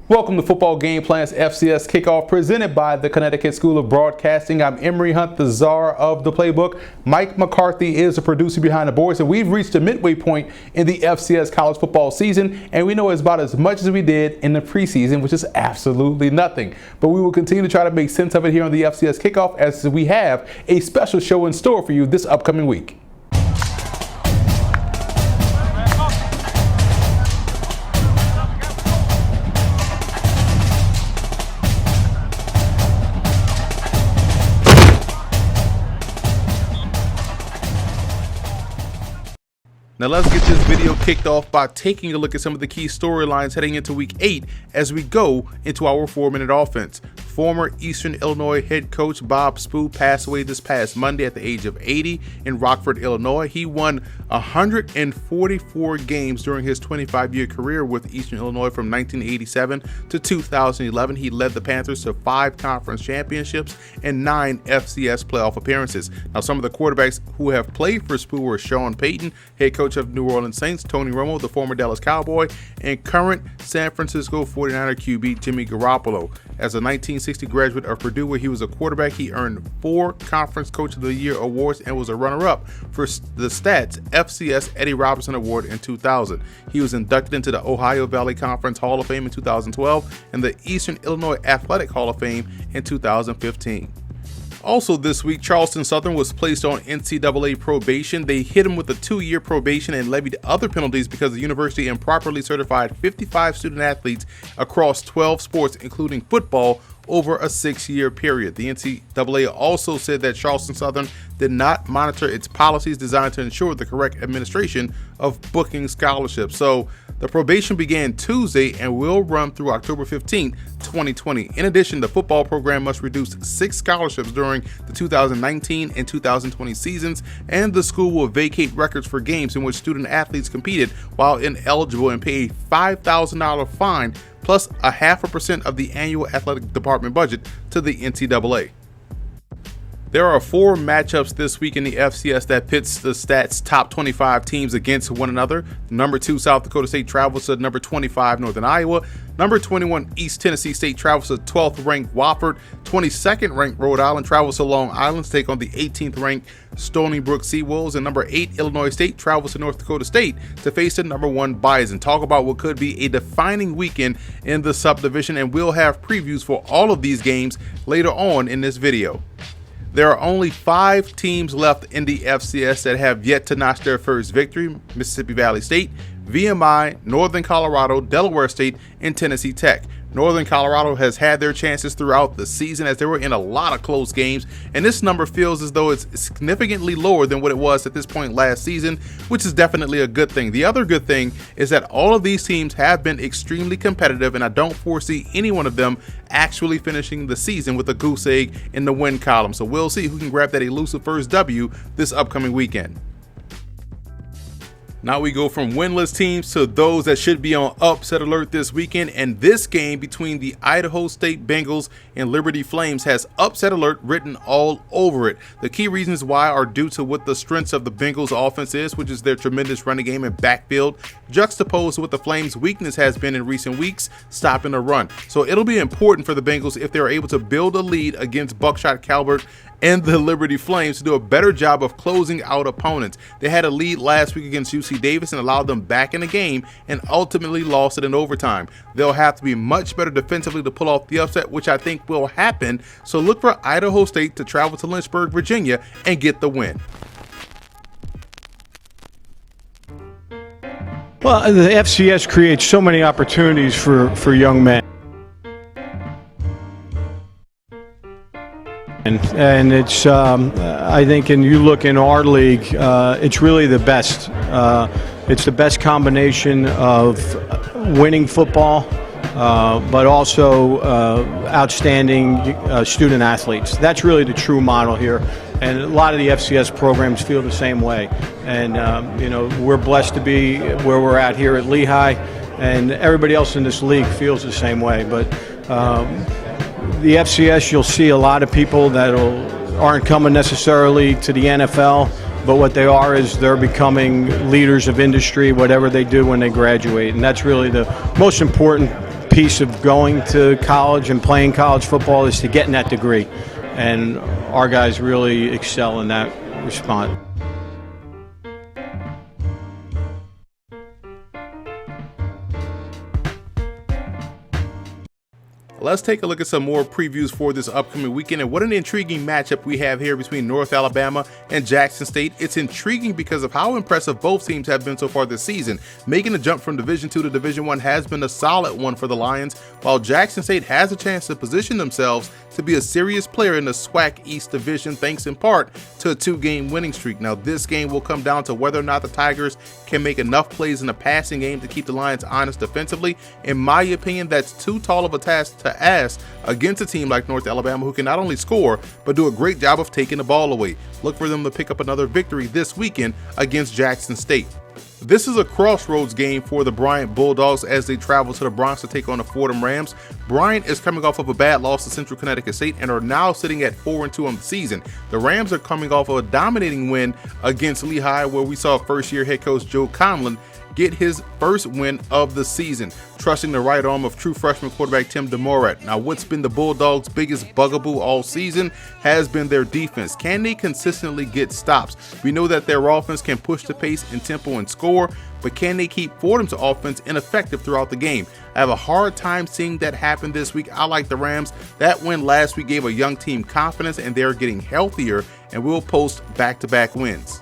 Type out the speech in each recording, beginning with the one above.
Welcome to Football Game Plan's FCS Kickoff presented by the Connecticut School of Broadcasting. I'm Emory Hunt, the czar of the playbook. Mike McCarthy is the producer behind the boards, and we've reached a midway point in the FCS college football season, and we know it's about as much as we did in the preseason, which is absolutely nothing. But we will continue to try to make sense of it here on the FCS Kickoff as we have a special show in store for you this upcoming week. Now let's get this video kicked off by taking a look at some of the key storylines heading into Week 8 as we go into our 4-minute offense. Former Eastern Illinois head coach Bob Spoo passed away this past Monday at the age of 80 in Rockford, Illinois. He won 144 games during his 25-year career with Eastern Illinois from 1987 to 2011. He led the Panthers to 5 conference championships and 9 FCS playoff appearances. Now, some of the quarterbacks who have played for Spoo were Sean Payton, head coach of New Orleans Saints, Tony Romo, the former Dallas Cowboy, and current San Francisco 49er QB Jimmy Garoppolo. As a 1960 graduate of Purdue, where he was a quarterback, he earned 4 Conference Coach of the Year awards and was a runner-up for the Stats FCS Eddie Robinson Award in 2000. He was inducted into the Ohio Valley Conference Hall of Fame in 2012 and the Eastern Illinois Athletic Hall of Fame in 2015. Also this week, Charleston Southern was placed on NCAA probation. They hit him with a 2-year probation and levied other penalties because the university improperly certified 55 student athletes across 12 sports, including football, over a 6-year period. The NCAA also said that Charleston Southern did not monitor its policies designed to ensure the correct administration of booking scholarships. So the probation began Tuesday and will run through October 15, 2020. In addition, the football program must reduce 6 scholarships during the 2019 and 2020 seasons, and the school will vacate records for games in which student athletes competed while ineligible and pay a $5,000 fine plus 0.5% of the annual athletic department budget to the NCAA. There are 4 matchups this week in the FCS that pits the Stats top 25 teams against one another. Number 2 South Dakota State travels to number 25 Northern Iowa. Number 21 East Tennessee State travels to 12th ranked Wofford. 22nd ranked Rhode Island travels to Long Island to take on the 18th ranked Stony Brook Seawolves. And number 8 Illinois State travels to North Dakota State to face the number 1 Bison. Talk about what could be a defining weekend in the subdivision, and we'll have previews for all of these games later on in this video. There are only 5 teams left in the FCS that have yet to notch their first victory: Mississippi Valley State, VMI, Northern Colorado, Delaware State, and Tennessee Tech. Northern Colorado has had their chances throughout the season as they were in a lot of close games, and this number feels as though it's significantly lower than what it was at this point last season, which is definitely a good thing. The other good thing is that all of these teams have been extremely competitive, and I don't foresee any one of them actually finishing the season with a goose egg in the win column. So we'll see who can grab that elusive first W this upcoming weekend. Now we go from winless teams to those that should be on upset alert this weekend, and this game between the Idaho State Bengals and Liberty Flames has upset alert written all over it. The key reasons why are due to what the strengths of the Bengals offense is, which is their tremendous running game and backfield, juxtaposed to what the Flames' weakness has been in recent weeks, stopping the run. So it'll be important for the Bengals if they're able to build a lead against Buckshot Calvert and the Liberty Flames to do a better job of closing out opponents. They had a lead last week against UC Davis and allowed them back in the game and ultimately lost it in overtime. They'll have to be much better defensively to pull off the upset, which I think will happen. So look for Idaho State to travel to Lynchburg, Virginia and get the win. Well, the FCS creates so many opportunities for young men. And it's, I think, and you look in our league, it's really the best. It's the best combination of winning football, but also outstanding student athletes. That's really the true model here. And a lot of the FCS programs feel the same way. And, we're blessed to be where we're at here at Lehigh, and everybody else in this league feels the same way. But the FCS, you'll see a lot of people that aren't coming necessarily to the NFL, but what they are is they're becoming leaders of industry, whatever they do when they graduate. And that's really the most important piece piece of going to college and playing college football is to getting that degree. And our guys really excel in that response. Let's take a look at some more previews for this upcoming weekend, and what an intriguing matchup we have here between North Alabama and Jackson State. It's intriguing because of how impressive both teams have been so far this season. Making the jump from Division II to Division I has been a solid one for the Lions, while Jackson State has a chance to position themselves to be a serious player in the SWAC East Division, thanks in part to a 2-game winning streak. Now, this game will come down to whether or not the Tigers can make enough plays in the passing game to keep the Lions honest defensively. In my opinion, that's too tall of a task to ask against a team like North Alabama, who can not only score, but do a great job of taking the ball away. Look for them to pick up another victory this weekend against Jackson State. This is a crossroads game for the Bryant Bulldogs as they travel to the Bronx to take on the Fordham Rams. Bryant is coming off of a bad loss to Central Connecticut State and are now sitting at 4-2 on the season. The Rams are coming off of a dominating win against Lehigh, where we saw first-year head coach Joe Conlon get his first win of the season, trusting the right arm of true freshman quarterback Tim DeMorat. Now, what's been the Bulldogs' biggest bugaboo all season has been their defense. Can they consistently get stops? We know that their offense can push the pace and tempo and score, but can they keep Fordham's offense ineffective throughout the game? I have a hard time seeing that happen this week. I like the Rams. That win last week gave a young team confidence, and they're getting healthier, and will post back-to-back wins.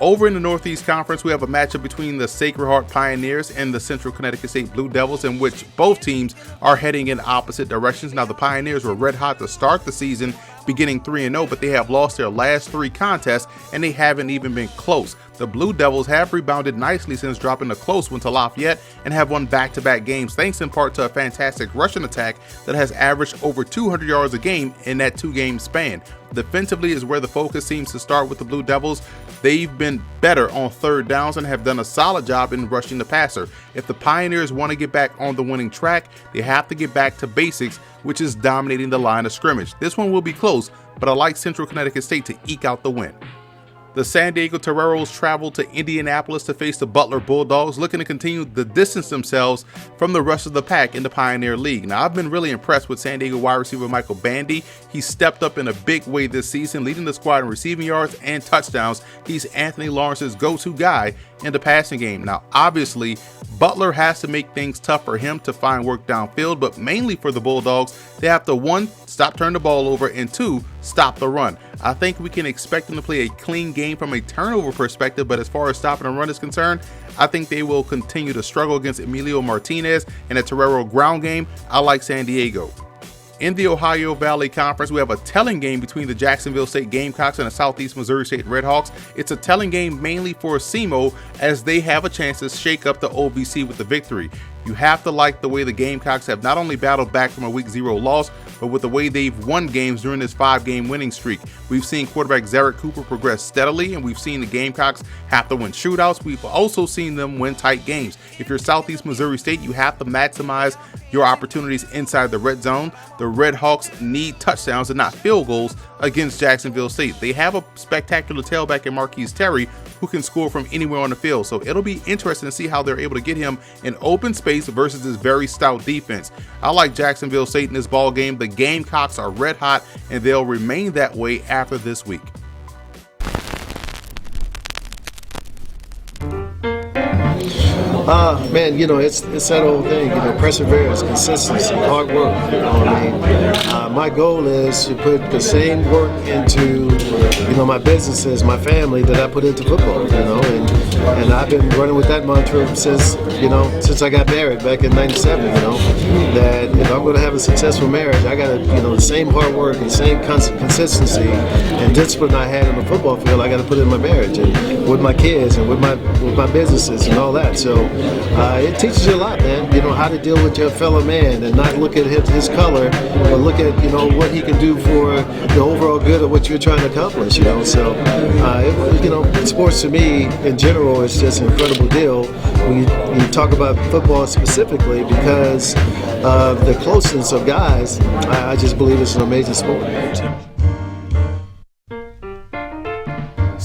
Over in the Northeast Conference, we have a matchup between the Sacred Heart Pioneers and the Central Connecticut State Blue Devils, in which both teams are heading in opposite directions. Now, the Pioneers were red hot to start the season, beginning 3-0, but they have lost their last 3 contests, and they haven't even been close. The Blue Devils have rebounded nicely since dropping a close one to Lafayette, and have won back-to-back games, thanks in part to a fantastic rushing attack that has averaged over 200 yards a game in that 2-game span. Defensively is where the focus seems to start with the Blue Devils. They've been better on third downs and have done a solid job in rushing the passer. If the Pioneers want to get back on the winning track, they have to get back to basics, which is dominating the line of scrimmage. This one will be close, but I like Central Connecticut State to eke out the win. The San Diego Toreros travel to Indianapolis to face the Butler Bulldogs, looking to continue to distance themselves from the rest of the pack in the Pioneer League. Now, I've been really impressed with San Diego wide receiver Michael Bandy. He stepped up in a big way this season, leading the squad in receiving yards and touchdowns. He's Anthony Lawrence's go-to guy in the passing game. Now, obviously, Butler has to make things tough for him to find work downfield, but mainly for the Bulldogs, they have to, 1, stop turning the ball over, and 2, stop the run. I think we can expect them to play a clean game from a turnover perspective, but as far as stopping the run is concerned, I think they will continue to struggle against Emilio Martinez in a Torero ground game. I like San Diego. In the Ohio Valley Conference, we have a telling game between the Jacksonville State Gamecocks and the Southeast Missouri State Redhawks. It's a telling game mainly for SEMO, as they have a chance to shake up the OVC with the victory. You have to like the way the Gamecocks have not only battled back from a Week 0 loss, but with the way they've won games during this 5-game winning streak. We've seen quarterback Zarek Cooper progress steadily, and we've seen the Gamecocks have to win shootouts. We've also seen them win tight games. If you're Southeast Missouri State, you have to maximize your opportunities inside the red zone. The Redhawks need touchdowns and not field goals against Jacksonville State. They have a spectacular tailback in Marquise Terry, who can score from anywhere on the field, so it'll be interesting to see how they're able to get him in open space versus this very stout defense. I like Jacksonville State in this ball game. The Gamecocks are red hot, and they'll remain that way after this week. Man, it's that old thing, perseverance, consistency, hard work. My goal is to put the same work into, my businesses, my family that I put into football, and I've been running with that mantra since I got married back in '97. That if I'm going to have a successful marriage, I got to, the same hard work and same consistency and discipline I had on the football field, I got to put in my marriage and with my kids and with my businesses and all that. So it teaches you a lot, man. How to deal with your fellow man and not look at his color, but look at what he can do for the overall good of what you're trying to accomplish. So sports to me in general is just an incredible deal when you talk about football specifically, because of the closeness of guys. I just believe it's an amazing sport.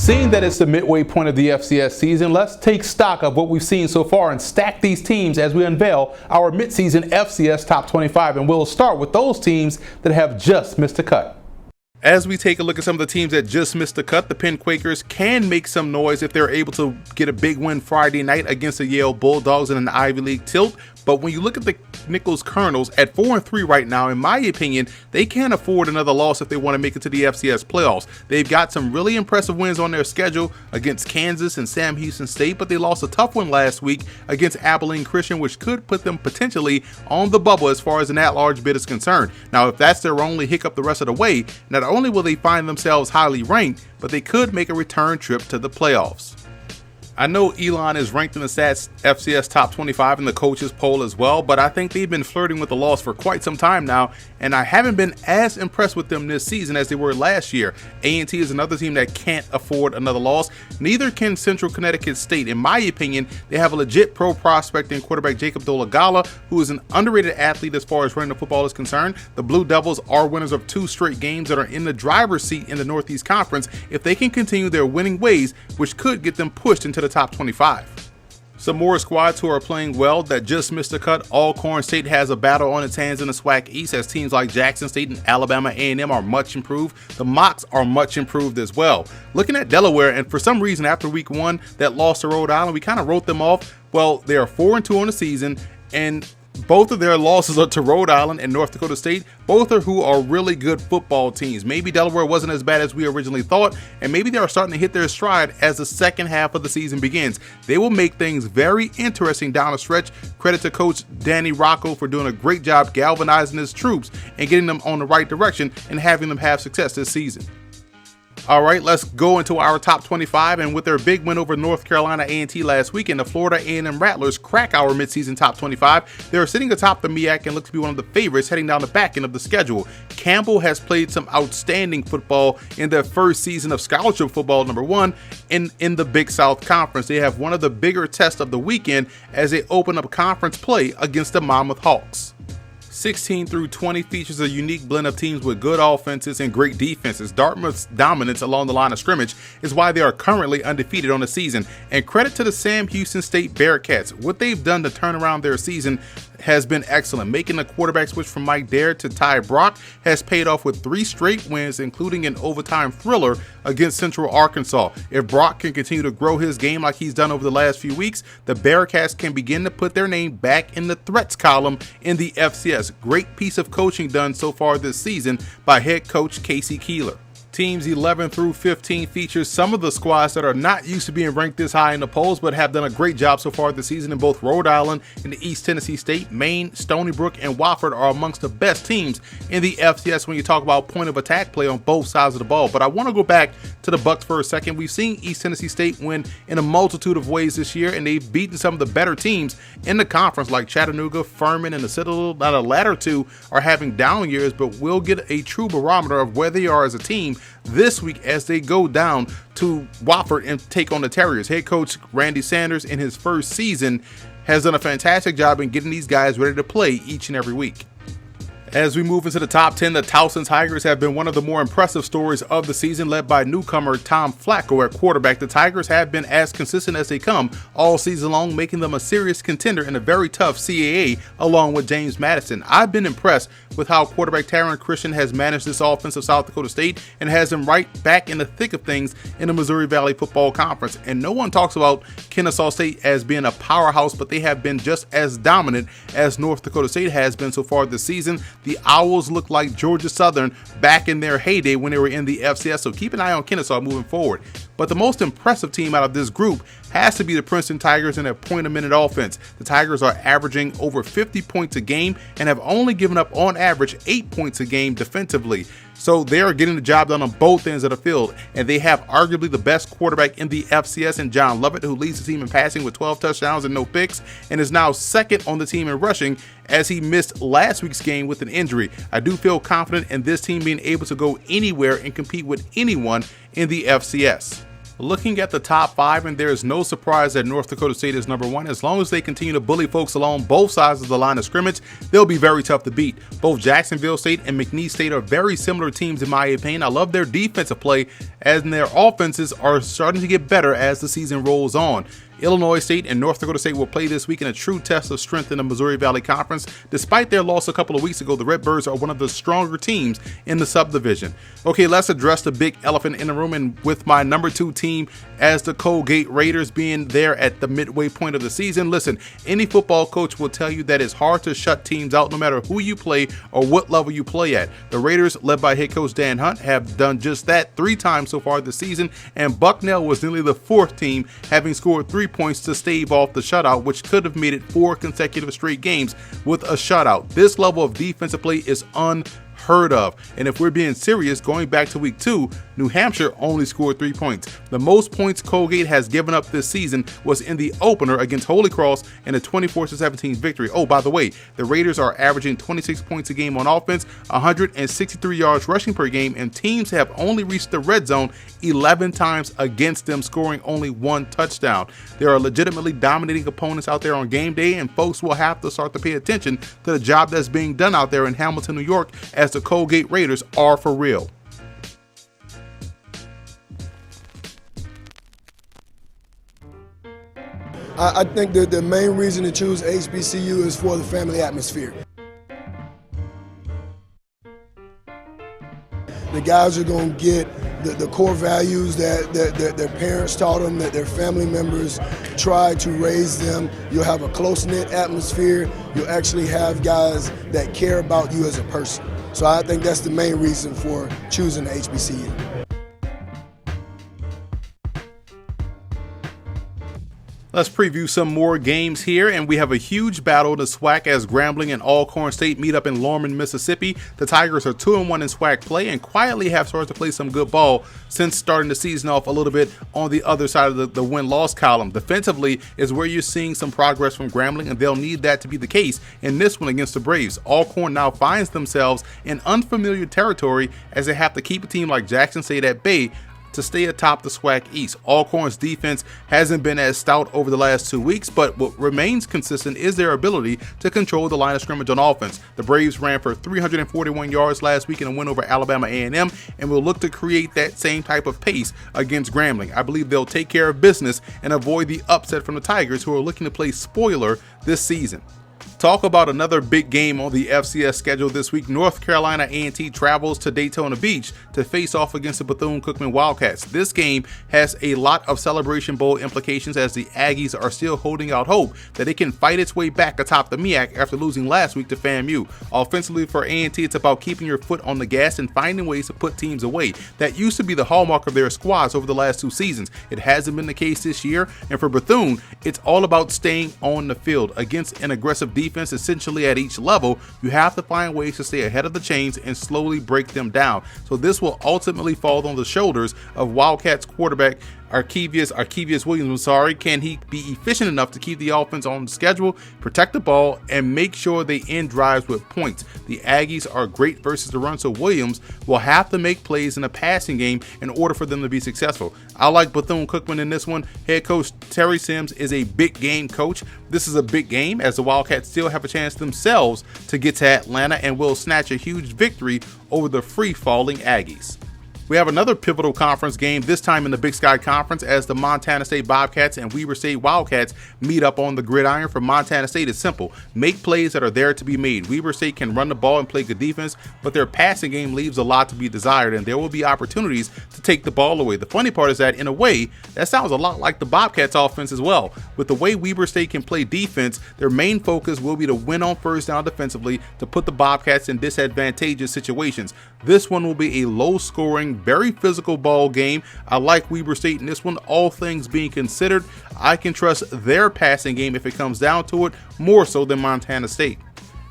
Seeing that it's the midway point of the FCS season, let's take stock of what we've seen so far and stack these teams as we unveil our midseason FCS Top 25. And we'll start with those teams that have just missed the cut. As we take a look at some of the teams that just missed the cut, the Penn Quakers can make some noise if they're able to get a big win Friday night against the Yale Bulldogs in an Ivy League tilt. But when you look at the Nichols Colonels at 4-3 right now, in my opinion, they can't afford another loss if they want to make it to the FCS playoffs. They've got some really impressive wins on their schedule against Kansas and Sam Houston State, but they lost a tough one last week against Abilene Christian, which could put them potentially on the bubble as far as an at-large bid is concerned. Now, if that's their only hiccup the rest of the way, not only will they find themselves highly ranked, but they could make a return trip to the playoffs. I know Elon is ranked in the Stats FCS Top 25 in the coaches poll as well, but I think they've been flirting with the loss for quite some time now, and I haven't been as impressed with them this season as they were last year. A&T is another team that can't afford another loss. Neither can Central Connecticut State. In my opinion, they have a legit pro prospect in quarterback Jacob Dolagala, who is an underrated athlete as far as running the football is concerned. The Blue Devils are winners of 2 straight games that are in the driver's seat in the Northeast Conference if they can continue their winning ways, which could get them pushed into the top 25. Some more squads who are playing well that just missed the cut. Alcorn State has a battle on its hands in the SWAC East as teams like Jackson State and Alabama A&M are much improved. The Mocs are much improved as well. Looking at Delaware, and for some reason after week 1 that lost to Rhode Island, we kind of wrote them off. Well, they are 4-2 on the season, and both of their losses are to Rhode Island and North Dakota State, both are who are really good football teams. Maybe Delaware wasn't as bad as we originally thought, and maybe they are starting to hit their stride as the second half of the season begins. They will make things very interesting down the stretch. Credit to Coach Danny Rocco for doing a great job galvanizing his troops and getting them on the right direction and having them have success this season. All right, let's go into our top 25, and with their big win over North Carolina A&T last weekend, the Florida A&M Rattlers crack our midseason top 25. They're sitting atop the MEAC and look to be one of the favorites heading down the back end of the schedule. Campbell has played some outstanding football in their first season of scholarship football, number 1, in the Big South Conference. They have one of the bigger tests of the weekend as they open up conference play against the Monmouth Hawks. 16 through 20 features a unique blend of teams with good offenses and great defenses. Dartmouth's dominance along the line of scrimmage is why they are currently undefeated on the season. And credit to the Sam Houston State Bearcats. What they've done to turn around their season has been excellent. Making the quarterback switch from Mike Dare to Ty Brock has paid off with 3 straight wins, including an overtime thriller against Central Arkansas. If Brock can continue to grow his game like he's done over the last few weeks, the Bearcats can begin to put their name back in the threats column in the FCS. Great piece of coaching done so far this season by head coach Casey Keeler. Teams 11 through 15 features some of the squads that are not used to being ranked this high in the polls, but have done a great job so far this season in both Rhode Island and East Tennessee State. Maine, Stony Brook, and Wofford are amongst the best teams in the FCS when you talk about point of attack play on both sides of the ball. But I want to go back to the Bucs for a second. We've seen East Tennessee State win in a multitude of ways this year, and they've beaten some of the better teams in the conference like Chattanooga, Furman, and the Citadel. Now the latter two are having down years, but we'll get a true barometer of where they are as a team this week as they go down to Wofford and take on the Terriers. Head coach Randy Sanders in his first season has done a fantastic job in getting these guys ready to play each and every week. As we move into the top 10, the Towson Tigers have been one of the more impressive stories of the season, led by newcomer Tom Flacco at quarterback. The Tigers have been as consistent as they come all season long, making them a serious contender in a very tough CAA along with James Madison. I've been impressed with how quarterback Taron Christian has managed this offense of South Dakota State and has them right back in the thick of things in the Missouri Valley Football Conference. And no one talks about Kennesaw State as being a powerhouse, but they have been just as dominant as North Dakota State has been so far this season. The Owls look like Georgia Southern back in their heyday when they were in the FCS, so keep an eye on Kennesaw moving forward. But the most impressive team out of this group has to be the Princeton Tigers in their point-a-minute offense. The Tigers are averaging over 50 points a game and have only given up on average 8 points a game defensively. So they are getting the job done on both ends of the field, and they have arguably the best quarterback in the FCS in John Lovett, who leads the team in passing with 12 touchdowns and no picks, and is now second on the team in rushing as he missed last week's game with an injury. I do feel confident in this team being able to go anywhere and compete with anyone in the FCS. Looking at the top 5, and there is no surprise that North Dakota State is number 1. As long as they continue to bully folks along both sides of the line of scrimmage, they'll be very tough to beat. Both Jacksonville State and McNeese State are very similar teams in my opinion. I love their defensive play, and their offenses are starting to get better as the season rolls on. Illinois State and North Dakota State will play this week in a true test of strength in the Missouri Valley Conference. Despite their loss a couple of weeks ago, the Redbirds are one of the stronger teams in the subdivision. Okay, let's address the big elephant in the room, and with my number 2 team as the Colgate Raiders being there at the midway point of the season. Listen, any football coach will tell you that it's hard to shut teams out no matter who you play or what level you play at. The Raiders, led by head coach Dan Hunt, have done just that 3 times so far this season, and Bucknell was nearly the 4th team, having scored 3 points to stave off the shutout, which could have made it 4 consecutive straight games with a shutout. This level of defensive play is unheard of. And if we're being serious, going back to week 2, New Hampshire only scored 3 points. The most points Colgate has given up this season was in the opener against Holy Cross in a 24-17 victory. Oh, by the way, the Raiders are averaging 26 points a game on offense, 163 yards rushing per game, and teams have only reached the red zone 11 times against them, scoring only 1 touchdown. There are legitimately dominating opponents out there on game day, and folks will have to start to pay attention to the job that's being done out there in Hamilton, New York, as the Colgate Raiders are for real. I think that the main reason to choose HBCU is for the family atmosphere. The guys are going to get the core values that their parents taught them, that their family members tried to raise them. You'll have a close-knit atmosphere. You'll actually have guys that care about you as a person. So I think that's the main reason for choosing the HBCU. Let's preview some more games here, and we have a huge battle to SWAC as Grambling and Alcorn State meet up in Lorman, Mississippi. The Tigers are 2-1 in SWAC play and quietly have started to play some good ball since starting the season off a little bit on the other side of the win-loss column. Defensively is where you're seeing some progress from Grambling, and they'll need that to be the case in this one against the Braves. Alcorn now finds themselves in unfamiliar territory as they have to keep a team like Jackson State at bay to stay atop the SWAC East. Alcorn's defense hasn't been as stout over the last 2 weeks, but what remains consistent is their ability to control the line of scrimmage on offense. The Braves ran for 341 yards last week in a win over Alabama A&M, and will look to create that same type of pace against Grambling. I believe they'll take care of business and avoid the upset from the Tigers, who are looking to play spoiler this season. Talk about another big game on the FCS schedule this week. North Carolina A&T travels to Daytona Beach to face off against the Bethune-Cookman Wildcats. This game has a lot of Celebration Bowl implications, as the Aggies are still holding out hope that it can fight its way back atop the MEAC after losing last week to FAMU. Offensively for A&T, it's about keeping your foot on the gas and finding ways to put teams away. That used to be the hallmark of their squads over the last 2 seasons. It hasn't been the case this year, and for Bethune, it's all about staying on the field. Against an aggressive defense essentially at each level, you have to find ways to stay ahead of the chains and slowly break them down. So this will ultimately fall on the shoulders of Wildcats quarterback Arkevius Williams. Can he be efficient enough to keep the offense on the schedule, protect the ball, and make sure they end drives with points? The Aggies are great versus the run, so Williams will have to make plays in a passing game in order for them to be successful. I like Bethune-Cookman in this one. Head coach Terry Sims is a big game coach. This is a big game, as the Wildcats still have a chance themselves to get to Atlanta and will snatch a huge victory over the free-falling Aggies. We have another pivotal conference game, this time in the Big Sky Conference, as the Montana State Bobcats and Weber State Wildcats meet up on the gridiron. For Montana State, it's simple: make plays that are there to be made. Weber State can run the ball and play good defense, but their passing game leaves a lot to be desired, and there will be opportunities to take the ball away. The funny part is that, in a way, that sounds a lot like the Bobcats offense as well. With the way Weber State can play defense, their main focus will be to win on first down defensively to put the Bobcats in disadvantageous situations. This one will be a low-scoring, very physical ball game. I like Weber State in this one. All things being considered, I can trust their passing game if it comes down to it, more so than Montana State.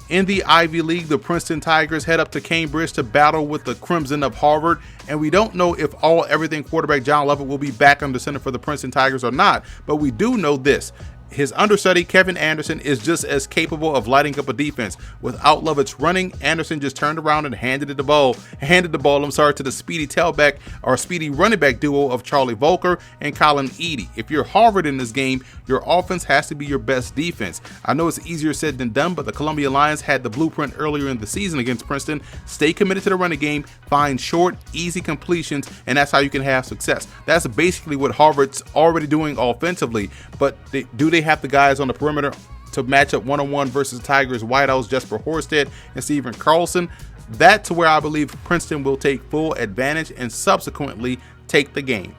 In the Ivy League, the Princeton Tigers head up to Cambridge to battle with the Crimson of Harvard, and we don't know if everything quarterback John Lovett will be back under center for the Princeton Tigers or not, but we do know this: His understudy, Kevin Anderson, is just as capable of lighting up a defense. Without Lovett's running, Anderson just turned around and handed the ball to the speedy running back duo of Charlie Volker and Colin Edey. If you're Harvard in this game, your offense has to be your best defense. I know it's easier said than done, but the Columbia Lions had the blueprint earlier in the season against Princeton. Stay committed to the running game, find short, easy completions, and that's how you can have success. That's basically what Harvard's already doing offensively, but do they have the guys on the perimeter to match up one-on-one versus Tigers wideouts Jesper Horsted and Stephen Carlson? That's where I believe Princeton will take full advantage and subsequently take the game.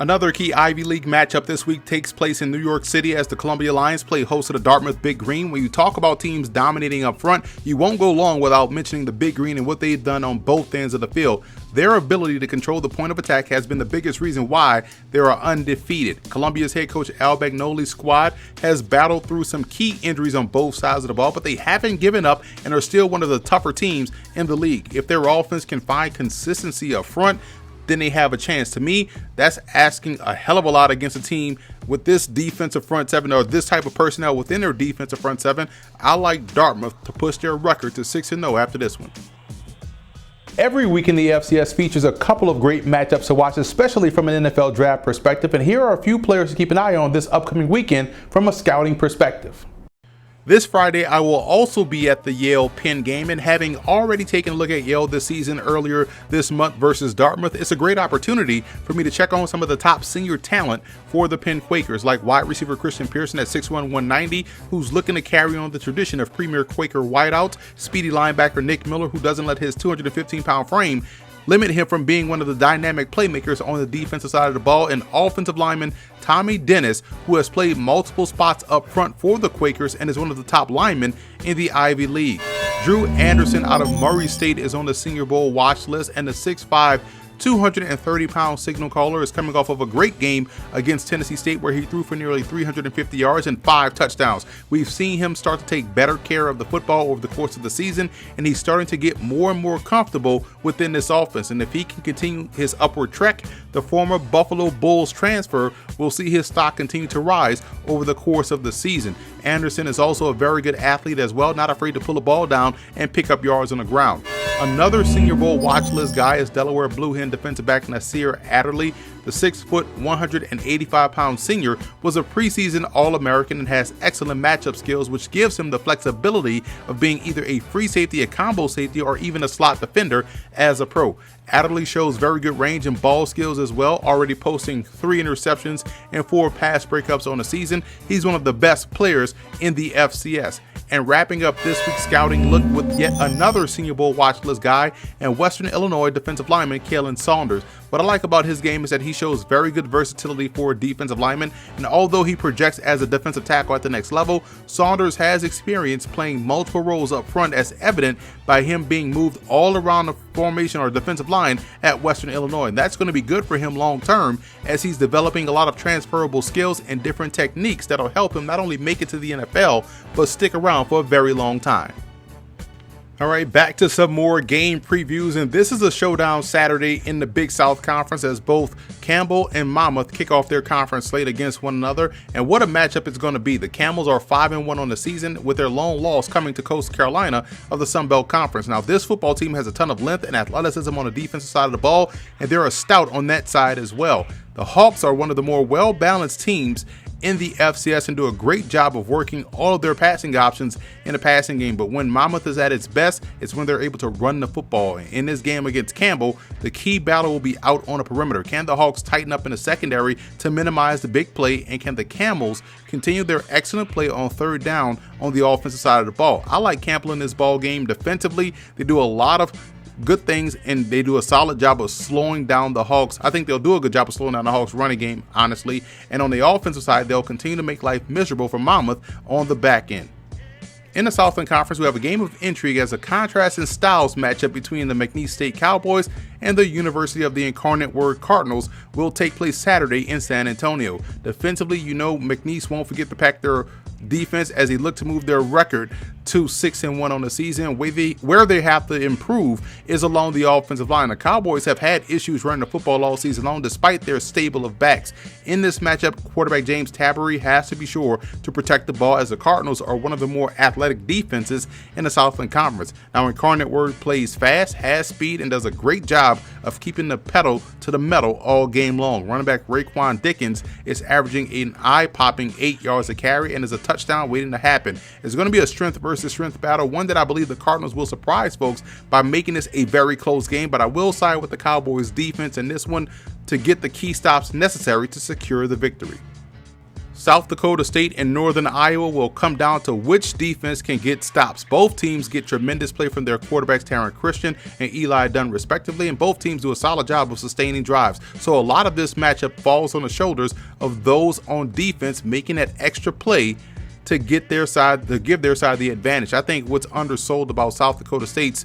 Another key Ivy League matchup this week takes place in New York City as the Columbia Lions play host to the Dartmouth Big Green. When you talk about teams dominating up front, you won't go long without mentioning the Big Green and what they've done on both ends of the field. Their ability to control the point of attack has been the biggest reason why they are undefeated. Columbia's head coach Al Bagnoli's squad has battled through some key injuries on both sides of the ball, but they haven't given up and are still one of the tougher teams in the league. If their offense can find consistency up front, then they have a chance. To me, that's asking a hell of a lot against a team with this defensive front seven or this type of personnel within their defensive front seven. I like Dartmouth to push their record to 6-0 after this one. Every week in the FCS features a couple of great matchups to watch, especially from an NFL draft perspective. And here are a few players to keep an eye on this upcoming weekend from a scouting perspective. This Friday, I will also be at the Yale-Penn game, and having already taken a look at Yale this season earlier this month versus Dartmouth, it's a great opportunity for me to check on some of the top senior talent for the Penn Quakers, like wide receiver Christian Pearson at 6'1", 190, who's looking to carry on the tradition of premier Quaker wideouts, speedy linebacker Nick Miller, who doesn't let his 215-pound frame limit him from being one of the dynamic playmakers on the defensive side of the ball, and offensive lineman Tommy Dennis, who has played multiple spots up front for the Quakers and is one of the top linemen in the Ivy League. Drew Anderson out of Murray State is on the Senior Bowl watch list, and the 6'5", 230-pound signal caller is coming off of a great game against Tennessee State where he threw for nearly 350 yards and 5 touchdowns. We've seen him start to take better care of the football over the course of the season, and he's starting to get more and more comfortable within this offense. And if he can continue his upward trek, the former Buffalo Bulls transfer will see his stock continue to rise over the course of the season. Anderson is also a very good athlete as well, not afraid to pull a ball down and pick up yards on the ground. Another Senior Bowl watch list guy is Delaware Blue Hen defensive back Nasir Adderley. The 6', 185-pound senior was a preseason All-American and has excellent matchup skills, which gives him the flexibility of being either a free safety, a combo safety, or even a slot defender as a pro. Adderley shows very good range and ball skills as well, already posting 3 interceptions and 4 pass breakups on the season. He's one of the best players in the FCS. And wrapping up this week's scouting look with yet another Senior Bowl watch list guy and Western Illinois defensive lineman Kalen Saunders. What I like about his game is that he shows very good versatility for a defensive lineman, and although he projects as a defensive tackle at the next level, Saunders has experience playing multiple roles up front, as evident by him being moved all around the formation or defensive line at Western Illinois. And that's going to be good for him long term, as he's developing a lot of transferable skills and different techniques that'll help him not only make it to the NFL, but stick around for a very long time. All right, back to some more game previews, and this is a showdown Saturday in the Big South Conference as both Campbell and Monmouth kick off their conference slate against one another, and what a matchup it's going to be. The Camels are 5-1 on the season, with their lone loss coming to Coastal Carolina of the Sun Belt Conference. Now, this football team has a ton of length and athleticism on the defensive side of the ball, and they're a stout on that side as well. The Hawks are one of the more well-balanced teams in the FCS and do a great job of working all of their passing options in the passing game. But when Monmouth is at its best, it's when they're able to run the football. In this game against Campbell, the key battle will be out on the perimeter. Can the Hawks tighten up in the secondary to minimize the big play, and can the Camels continue their excellent play on third down on the offensive side of the ball? I like Campbell in this ball game. Defensively, they do a lot of good things, and they do a solid job of slowing down the Hawks. I think they'll do a good job of slowing down the Hawks running game, honestly. And on the offensive side, they'll continue to make life miserable for Monmouth on the back end. In the Southland Conference, we have a game of intrigue as a contrast in styles matchup between the McNeese State Cowboys and the University of the Incarnate Word Cardinals will take place Saturday in San Antonio. Defensively, McNeese won't forget to pack their defense as they look to move their record to 6-1 on the season. Where they have to improve is along the offensive line. The Cowboys have had issues running the football all season long, despite their stable of backs. In this matchup, quarterback James Tabbery has to be sure to protect the ball, as the Cardinals are one of the more athletic defenses in the Southland Conference. Now, Incarnate Word plays fast, has speed, and does a great job of keeping the pedal to the metal all game long. Running back Raekwon Dickens is averaging an eye-popping 8 yards a carry and is a touchdown waiting to happen. It's going to be a strength versus strength battle, one that I believe the Cardinals will surprise folks by making this a very close game, but I will side with the Cowboys defense in this one to get the key stops necessary to secure the victory. South Dakota State and Northern Iowa will come down to which defense can get stops. Both teams get tremendous play from their quarterbacks Taryn Christian and Eli Dunn respectively, and both teams do a solid job of sustaining drives. So a lot of this matchup falls on the shoulders of those on defense making that extra play to get their side, to give their side the advantage. I think what's undersold about South Dakota State's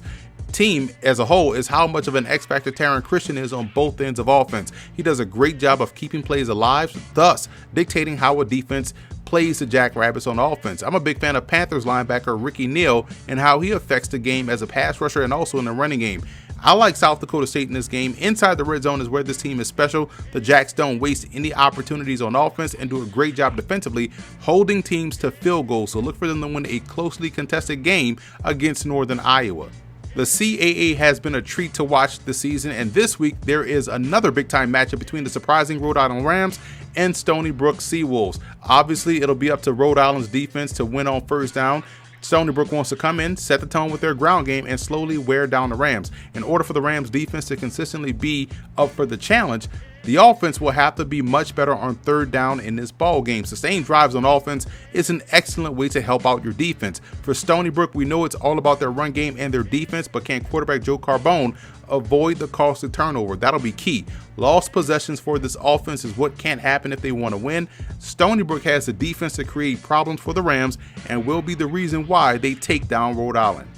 team as a whole is how much of an X factor Taryn Christian is on both ends of offense. He does a great job of keeping plays alive, thus dictating how a defense plays the Jackrabbits on offense. I'm a big fan of Panthers linebacker Ricky Neal and how he affects the game as a pass rusher and also in the running game. I like South Dakota State in this game. Inside the red zone is where this team is special. The Jacks don't waste any opportunities on offense and do a great job defensively, holding teams to field goals. So look for them to win a closely contested game against Northern Iowa. The CAA has been a treat to watch this season, and this week there is another big-time matchup between the surprising Rhode Island Rams and Stony Brook Seawolves. Obviously, it'll be up to Rhode Island's defense to win on first down. Stony Brook wants to come in, set the tone with their ground game, and slowly wear down the Rams. In order for the Rams defense to consistently be up for the challenge, the offense will have to be much better on third down in this ball game. Sustained drives on offense is an excellent way to help out your defense. For Stony Brook, we know it's all about their run game and their defense, but can quarterback Joe Carbone avoid the costly turnover? That'll be key. Lost possessions for this offense is what can't happen if they want to win. Stony Brook has the defense to create problems for the Rams and will be the reason why they take down Rhode Island.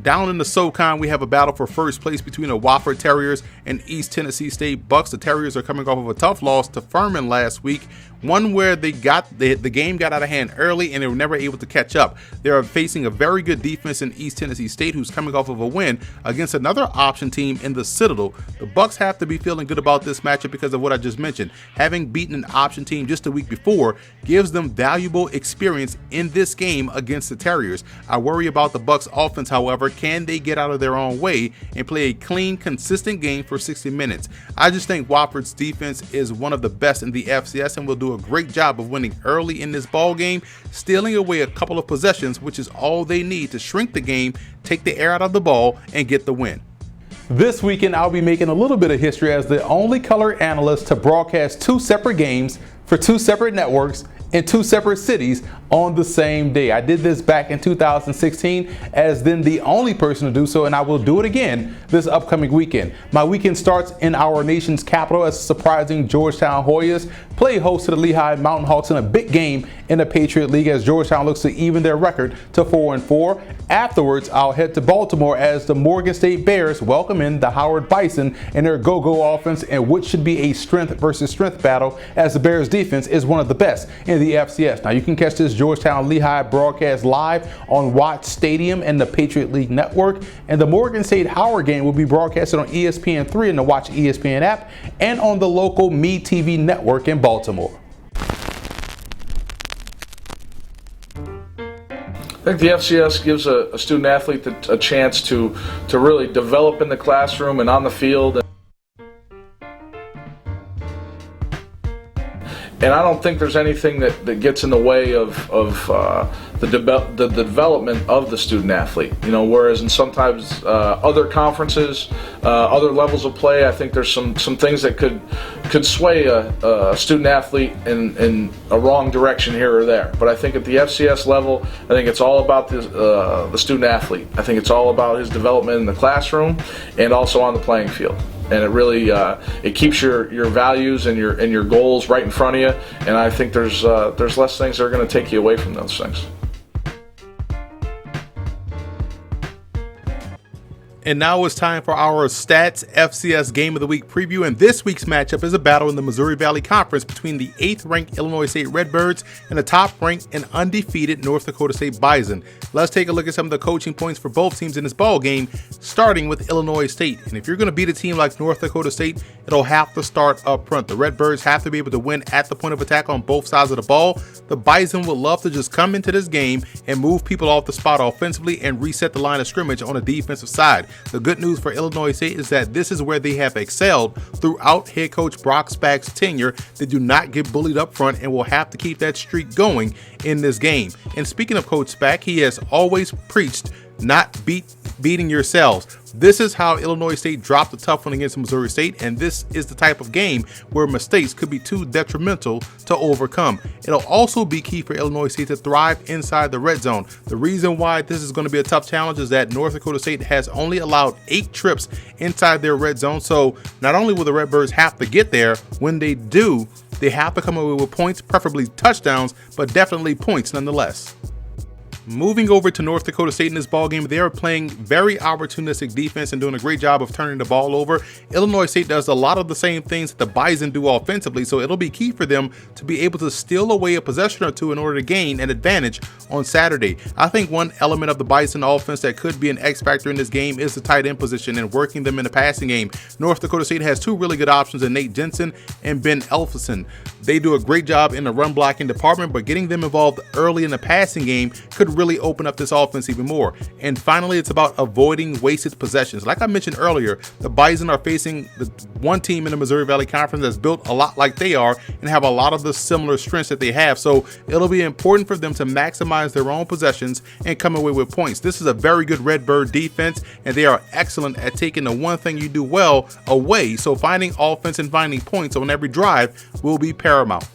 Down in the SoCon, we have a battle for first place between the Wofford Terriers and East Tennessee State Bucks. The Terriers are coming off of a tough loss to Furman last week, one where the game got out of hand early and they were never able to catch up. They are facing a very good defense in East Tennessee State, who's coming off of a win against another option team in the Citadel. The Bucks have to be feeling good about this matchup because of what I just mentioned. Having beaten an option team just a week before gives them valuable experience in this game against the Terriers. I worry about the Bucks offense, however. Can they get out of their own way and play a clean, consistent game for 60 minutes? I just think Wofford's defense is one of the best in the FCS and will do a great job of winning early in this ball game, stealing away a couple of possessions, which is all they need to shrink the game, take the air out of the ball, and get the win. This weekend, I'll be making a little bit of history as the only color analyst to broadcast two separate games for two separate networks in two separate cities on the same day. I did this back in 2016 as then the only person to do so, and I will do it again this upcoming weekend. My weekend starts in our nation's capital as surprising Georgetown Hoyas play host to the Lehigh Mountain Hawks in a big game in the Patriot League as Georgetown looks to even their record to 4-4. Afterwards, I'll head to Baltimore as the Morgan State Bears welcome in the Howard Bison and their go-go offense in what should be a strength versus strength battle, as the Bears defense is one of the best in the FCS. Now, you can catch this Georgetown Lehigh broadcast live on Watts Stadium and the Patriot League Network, and the Morgan State Howard game will be broadcasted on ESPN3 in the Watch ESPN app and on the local MeTV network in Baltimore. I think the FCS gives a student athlete a chance to really develop in the classroom and on the field. And I don't think there's anything that gets in the way of the development of the student athlete. You know, whereas in sometimes other conferences, other levels of play, I think there's some things that could sway a student athlete in a wrong direction here or there. But I think at the FCS level, I think it's all about the student athlete. I think it's all about his development in the classroom and also on the playing field. And it really it keeps your values and your goals right in front of you. And I think there's less things that are going to take you away from those things. And now it's time for our Stats FCS Game of the Week preview, and this week's matchup is a battle in the Missouri Valley Conference between the 8th-ranked Illinois State Redbirds and the top-ranked and undefeated North Dakota State Bison. Let's take a look at some of the coaching points for both teams in this ball game, starting with Illinois State. And if you're going to beat a team like North Dakota State, it'll have to start up front. The Redbirds have to be able to win at the point of attack on both sides of the ball. The Bison would love to just come into this game and move people off the spot offensively and reset the line of scrimmage on the defensive side. The good news for Illinois State is that this is where they have excelled throughout head coach Brock Spack's tenure. They do not get bullied up front and will have to keep that streak going in this game. And speaking of Coach Spack, he has always preached not beating yourselves. This is how Illinois State dropped a tough one against Missouri State, and this is the type of game where mistakes could be too detrimental to overcome. It'll also be key for Illinois State to thrive inside the red zone. The reason why this is going to be a tough challenge is that North Dakota State has only allowed 8 trips inside their red zone, so not only will the Redbirds have to get there, when they do, they have to come away with points, preferably touchdowns, but definitely points nonetheless. Moving over to North Dakota State in this ballgame, they are playing very opportunistic defense and doing a great job of turning the ball over. Illinois State does a lot of the same things that the Bison do offensively, so it'll be key for them to be able to steal away a possession or two in order to gain an advantage on Saturday. I think one element of the Bison offense that could be an X factor in this game is the tight end position and working them in the passing game. North Dakota State has 2 really good options in Nate Jensen and Ben Elfison. They do a great job in the run blocking department, but getting them involved early in the passing game could really open up this offense even more. And finally, it's about avoiding wasted possessions. Like I mentioned earlier, the Bison are facing the one team in the Missouri Valley Conference that's built a lot like they are and have a lot of the similar strengths that they have. So it'll be important for them to maximize their own possessions and come away with points. This is a very good Redbird defense, and they are excellent at taking the one thing you do well away. So finding offense and finding points on every drive will be paramount.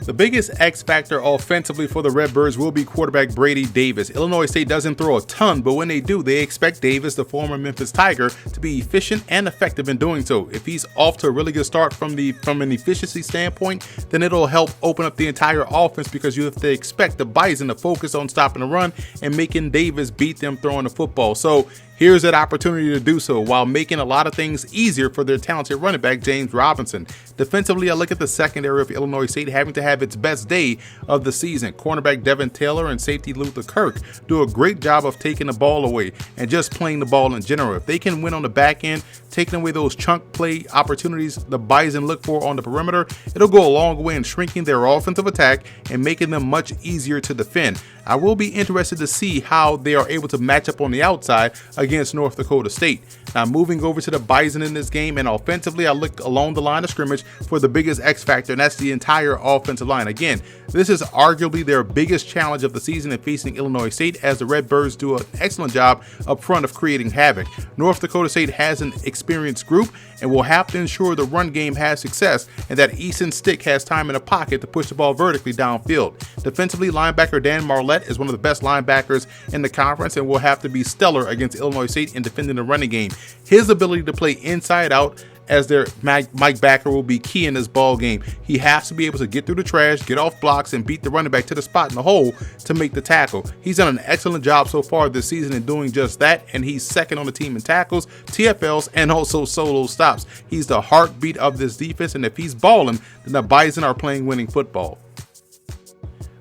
The biggest X factor offensively for the Redbirds will be quarterback Brady Davis. Illinois State doesn't throw a ton, but when they do, they expect Davis, the former Memphis Tiger, to be efficient and effective in doing so. If he's off to a really good start from an efficiency standpoint, then it'll help open up the entire offense because you have to expect the Bison to focus on stopping the run and making Davis beat them throwing the football. So here's that opportunity to do so while making a lot of things easier for their talented running back, James Robinson. Defensively, I look at the secondary of Illinois State having to have its best day of the season. Cornerback Devin Taylor and safety Luther Kirk do a great job of taking the ball away and just playing the ball in general. If they can win on the back end, taking away those chunk play opportunities the Bison look for on the perimeter, it'll go a long way in shrinking their offensive attack and making them much easier to defend. I will be interested to see how they are able to match up on the outside against North Dakota State. Now moving over to the Bison in this game, and offensively I look along the line of scrimmage for the biggest X factor, and that's the entire offensive line. Again, this is arguably their biggest challenge of the season in facing Illinois State, as the Redbirds do an excellent job up front of creating havoc. North Dakota State has an experienced group and will have to ensure the run game has success and that Easton Stick has time in the pocket to push the ball vertically downfield. Defensively, linebacker Dan Marlette is one of the best linebackers in the conference and will have to be stellar against Illinois State in defending the running game. His ability to play inside out as their Mike backer will be key in this ball game. He has to be able to get through the trash, get off blocks, and beat the running back to the spot in the hole to make the tackle. He's done an excellent job so far this season in doing just that, and he's second on the team in tackles, TFLs, and also solo stops. He's the heartbeat of this defense, and if he's balling, then the Bison are playing winning football.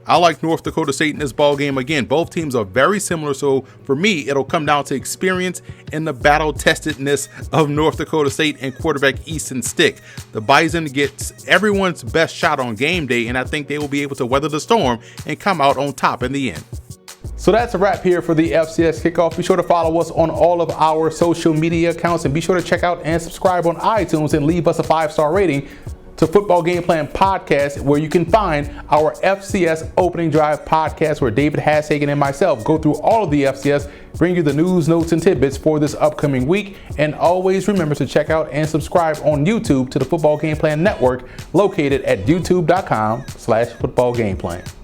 I like North Dakota State in this ball game. Again, both teams are very similar, so for me, it'll come down to experience and the battle-testedness of North Dakota State and quarterback Easton Stick. The Bison gets everyone's best shot on game day, and I think they will be able to weather the storm and come out on top in the end. So that's a wrap here for the FCS Kickoff. Be sure to follow us on all of our social media accounts, and be sure to check out and subscribe on iTunes and leave us a 5-star rating to Football Game Plan Podcast, where you can find our FCS Opening Drive podcast, where David Hashagen and myself go through all of the FCS, bring you the news, notes, and tidbits for this upcoming week. And always remember to check out and subscribe on YouTube to the Football Game Plan Network, located at youtube.com/footballgameplan.